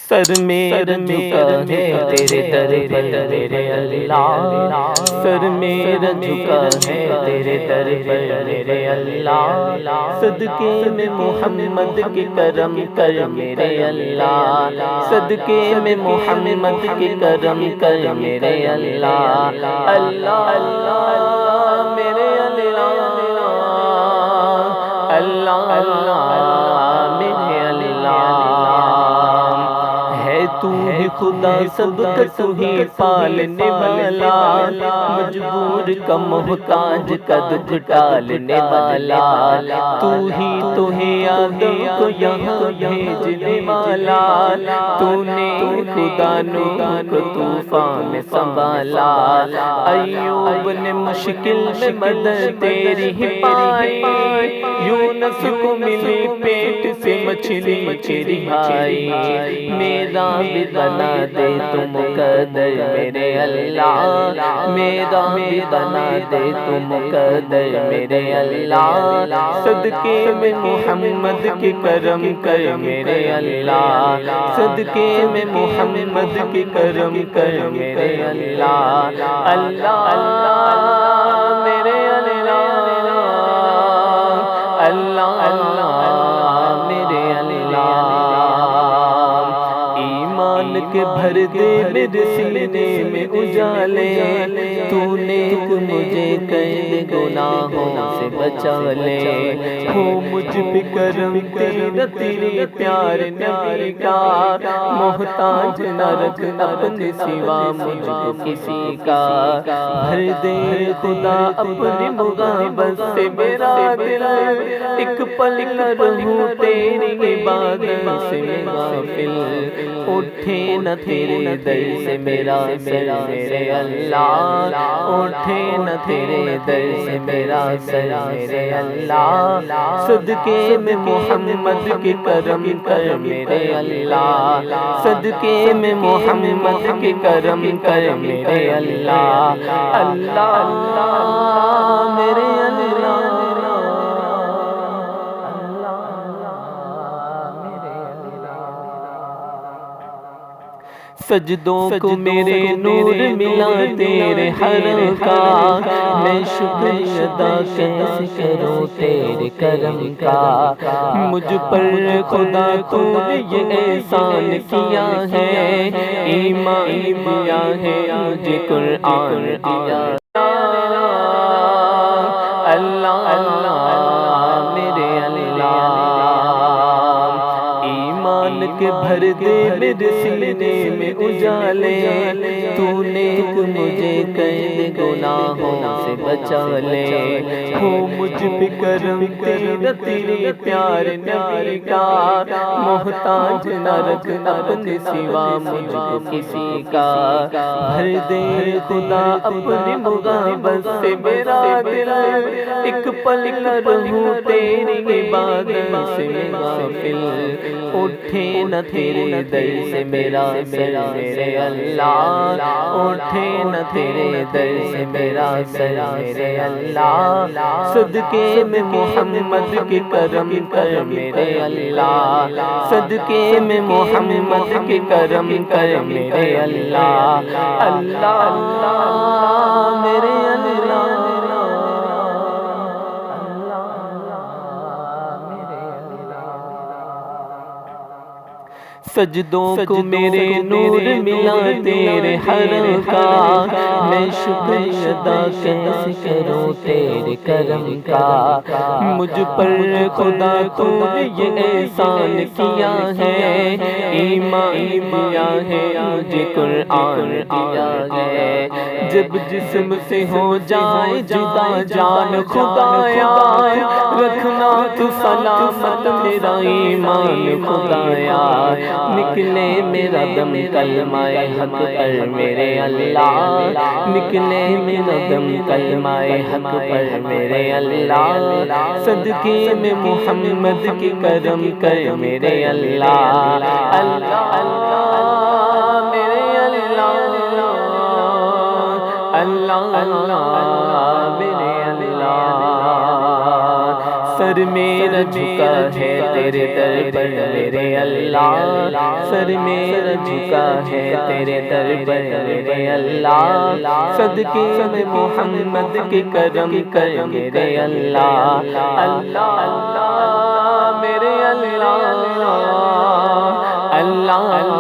سر میرا جھکا ہے تیرے در پر میرے اللہ، سر میرا جھکا ہے تیرے در پر میرے اللہ، صدقے میں محمد کے کرم کر میرے اللہ، صدقے میں محمد کے کرم کر میرے اللہ، اللہ اللہ میرے اللہ، اللہ اللہ میرے اللہ، تو ہے خدا سب کا تو ہی پالنے والا، مجبور کا محتاج کا دکھ ٹالنے والا، تو ہی تو ہے آدم کو یہاں بھیجنے والا، تو نے خدا نوح کو طوفان میں سنبھالا، ایوب نے مشکل میں مدد تیری ہی پائی، یونس کو ملی پیٹ سے مچھلی کی رہائی، میرا بھی بنا دے تو مقدر میرے اللہ، میرا بھی بنا دے تو مقدر میرے اللہ، صدقے میں محمد کے کرم کر میرے اللہ، صدقے میں محمد کے کرم کر میرے اللہ، اللہ اللہ میرے اللہ، اللہ اللہ میرے اللہ، کے بھر دے میرے سینے میں اجالے، تو نے مجھے کئی گناہوں سے بچا لے، ہو مجھ پہ کرم تیرا تیرے پیار نبی کا، محتاج نہ رکھ اپنے سوا مجھ کو کسی کا، بھر دے خدا اپنی محبت سے میرا دل، ایک پل نہ رہوں تیری عبادت سے میں غافل، اٹھے نہ تیرے در سے میرا سر میرے اللہ، اٹھے نہ تیرے در سے میرا سر میرے اللہ، صدقے میں محمد کے کرم کر میرے اللہ، صدقے میں محمد کے کرم کر میرے اللہ، اللہ اللہ میرے اللہ، سجدوں کو میرے نور ملا تیرے حرم کا، میں شکر ادا کیسے کروں تیرے کرم کا، مجھ پر خدا تو نے یہ احسان کیا ہے، ایمان دیا ہے مجھے قرآن دیا، اللہ اللہ میرے اللہ، کے بھر دے میرے سینے میں اجالے، تو نے مجھے کئی گناہوں سے بچا لے، ہو مجھ پہ کرم تیرا تیرے پیار نبی کا، محتاج نہ رکھ اپنے سوا مجھ کو کسی کا، بھر دے خدا اپنی محبت سے میرا دل، ایک پل نہ رہوں تیری عبادت سے میں غافل، اٹھے نہ تیرے در سے میرا سر میرے اللہ، اٹھے نہ تیرے در سے میرا سر میرے اللہ، صدقے میں محمد کے کرم کر میرے اللہ، صدقے میں محمد کے کرم کر میرے اللہ، اللہ اللہ میرے اللہ، سجدوں کو میرے نور ملا تیرے حرم کا، میں شکر ادا کیسے کروں تیرے کرم کا، مجھ پر خدا تو نے یہ احسان کیا ہے، ایمان دیا ہے مجھے قرآن دیا ہے، جب جسم سے ہو جائے جدا جان خدایا، رکھنا تو سلامت میرا ایمان خدایا، نکلے میرا دم کلمہ حق پر میرے اللہ، نکلے میرا دم کلمہ حق پر میرے اللہ، صدقے میں محمد کے کرم کر میرے اللہ، اللہ اللہ میرے اللہ، اللہ اللہ میرے اللہ، سر میرا جھکا ہے تیرے در پر میرے اللہ، سر میرا جھکا ہے تیرے در پر میرے اللہ، صدقے میں محمد کے کرم کر میرے اللہ، اللہ اللہ میرے اللہ، اللہ